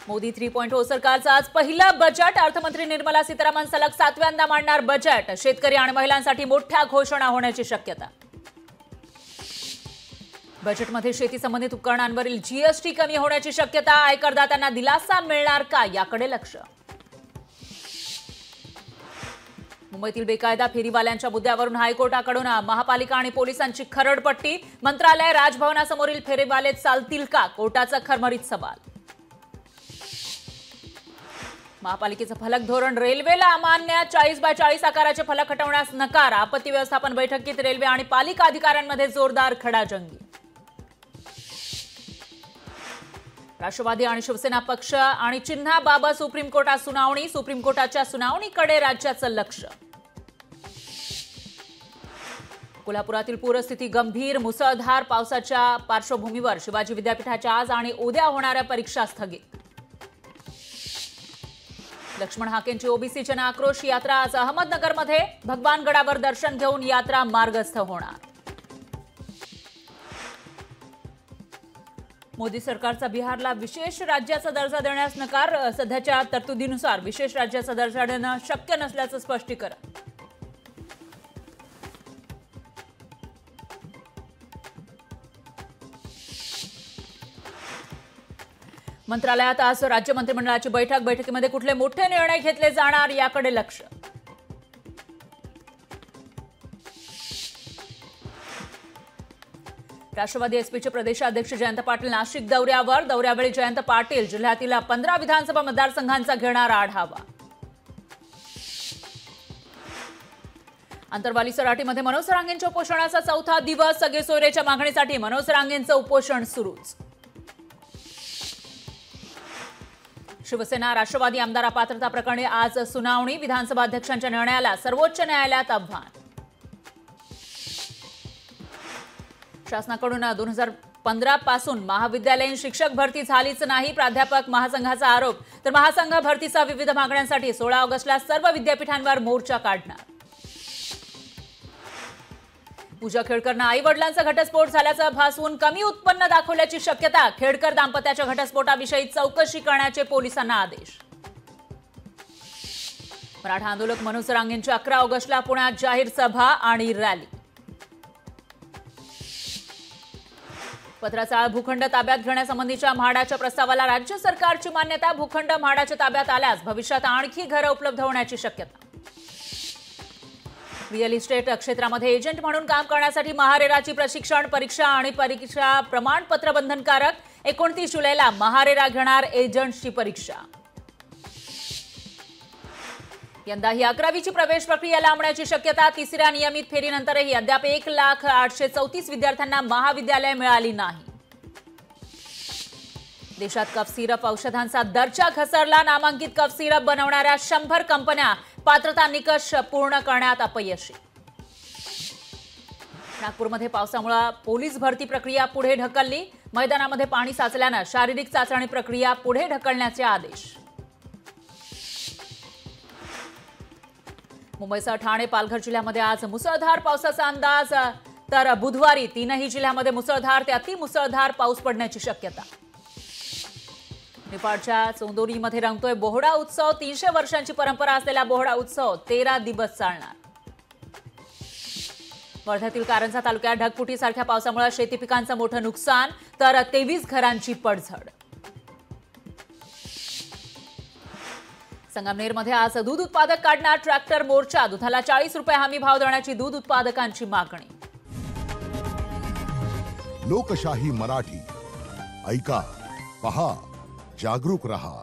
मोदी 3.0 सरकारचं आज पहिलं बजेट. अर्थमंत्री निर्मला सीतारामन सलग 7व्यांदा मांडणार बजेट. शेतकरी आणि महिलांसाठी मोठ्या घोषणा होण्याची शक्यता. बजेटमध्ये शेती संबंधित उपकरणांवरील जीएसटी कमी होण्याची शक्यता. आयकरदात्यांना दिलासा मिळणार का याकडे लक्ष. मुंबईतील बेकायदा फेरीवाल्यांच्या मुद्द्यावरून हायकोर्टाकडून महापालिका आणि पोलिसांची खरडपट्टी. मंत्रालय राजभवनासमोरील फेरीवाले चालतील का, कोर्टाचा खरमरीत सवाल. महापालिकेचं फलक धोरण रेल्वेला अमान्य. 40x40 आकाराचे फलक हटवण्यास नकार. आपत्ती व्यवस्थापन बैठकीत रेल्वे आणि पालिका अधिकाऱ्यांमध्ये जोरदार खडाजंगी. राष्ट्रवादी आणि शिवसेना पक्ष आणि चिन्हाबाबत सुप्रीम कोर्टात सुनावणी. सुप्रीम कोर्टाच्या सुनावणीकडे राज्याचं लक्ष. कोल्हापुरातील पूरस्थिती गंभीर. मुसळधार पावसाच्या पार्श्वभूमीवर शिवाजी विद्यापीठाच्या आज आणि उद्या होणाऱ्या परीक्षा स्थगित. लक्ष्मण हाकेंची ओबीसी जन आक्रोश यात्रा आज अहमदनगरमध्ये. भगवानगडावर दर्शन घेऊन यात्रा मार्गस्थ होणार. मोदी सरकारचा बिहारला विशेष राज्याचा दर्जा देण्यास नकार. सध्याच्या तरतुदीनुसार विशेष राज्याचा दर्जा देणं शक्य नसल्याचं स्पष्टीकरण. मंत्रालयात आज राज्य मंत्रिमंडळाची बैठक. बैठकीमध्ये कुठले मोठे निर्णय घेतले जाणार याकडे लक्ष. राष्ट्रवादी एसपीचे प्रदेशाध्यक्ष जयंत पाटील नाशिक दौऱ्यावर. दौऱ्यावेळी जयंत पाटील जिल्ह्यातील 15 विधानसभा मतदारसंघांचा घेणार आढावा. अंतरवाली सराटीमध्ये मनोज रांगेंच्या उपोषणाचा 4था दिवस. सगळे सोयरेच्या मागणीसाठी मनोज रांगेंचं उपोषण सुरूच. शिवसेना राष्ट्रवादी आमदार अपात्रता प्रकरणी आज सुनावणी. विधानसभा अध्यक्षांच्या निर्णयाला सर्वोच्च न्यायालयात आव्हान. शासनाकडून 2015 पासून महाविद्यालयीन शिक्षक भरती झालीच नाही. प्राध्यापक महासंघाचा आरोप. तर महासंघ भरतीचा विविध मागण्यांसाठी 16 ऑगस्टला सर्व विद्यापीठांवर मोर्चा काढणार. पूजा खेडकरनं आई वडिलांचा घटस्फोट झाल्याचा भासवून कमी उत्पन्न दाखवल्याची शक्यता. खेडकर दाम्पत्याच्या घटस्फोटाविषयी चौकशी करण्याचे पोलिसांना आदेश. मराठा आंदोलक मनोज रांगेंची 11 ऑगस्टला पुण्यात जाहीर सभा आणि रॅली. पत्राचाळ भूखंड ताब्यात घेण्यासंबंधीच्या म्हाडाच्या प्रस्तावाला राज्य सरकारची मान्यता. भूखंड म्हाडाच्या ताब्यात आल्यास भविष्यात आणखी घरं उपलब्ध होण्याची शक्यता. रिअल इस्टेट क्षेत्रामध्ये एजंट म्हणून काम करण्यासाठी महारेराची प्रशिक्षण. परीक्षा आणि परीक्षा प्रमाणपत्र बंधनकारक. 29 जुलैला महारेरा घेणार एजंटची परीक्षा. यंदा ही 11वीची प्रवेश प्रक्रिया लांबण्याची शक्यता. तिसऱ्या नियमित फेरीनंतरही अद्याप 1,834 विद्यार्थ्यांना महाविद्यालय मिळाली नाही. देशात कफ सिरप औषधांचा दर्जा घसरला. नामांकित कफ सिरप बनवणाऱ्या 100 कंपन्या पात्रता निकष पूर्ण करण्यात अपयशी. नागपूरमध्ये पावसामुळे पोलीस भरती प्रक्रिया पुढे ढकलली. मैदानामध्ये पाणी साचल्यानं शारीरिक चाचणी प्रक्रिया पुढे ढकलण्याचे आदेश. मुंबईसह ठाणे पालघर जिल्ह्यामध्ये आज मुसळधार पावसाचा अंदाज. तर बुधवारी 3ही जिल्ह्यामध्ये मुसळधार ते अतिमुसळधार पाऊस पडण्याची शक्यता. निफाडच्या चौंदोरीमध्ये रंगतोय बोहडा उत्सव. 300 वर्षांची परंपरा असलेला बोहडा उत्सव 13 दिवस चालणार. वर्ध्यातील कारंजा तालुक्यात ढगफुटीसारख्या पावसामुळे शेती पिकांचं मोठं नुकसान. तर 23 घरांची पडझड. संगमनेरमध्ये आज दूध उत्पादक काढणार ट्रॅक्टर मोर्चा. दुधाला 40 रुपये हमी भाव देण्याची दूध उत्पादकांची मागणी. लोकशाही मराठी ऐका, पहा, जागरूक रहा.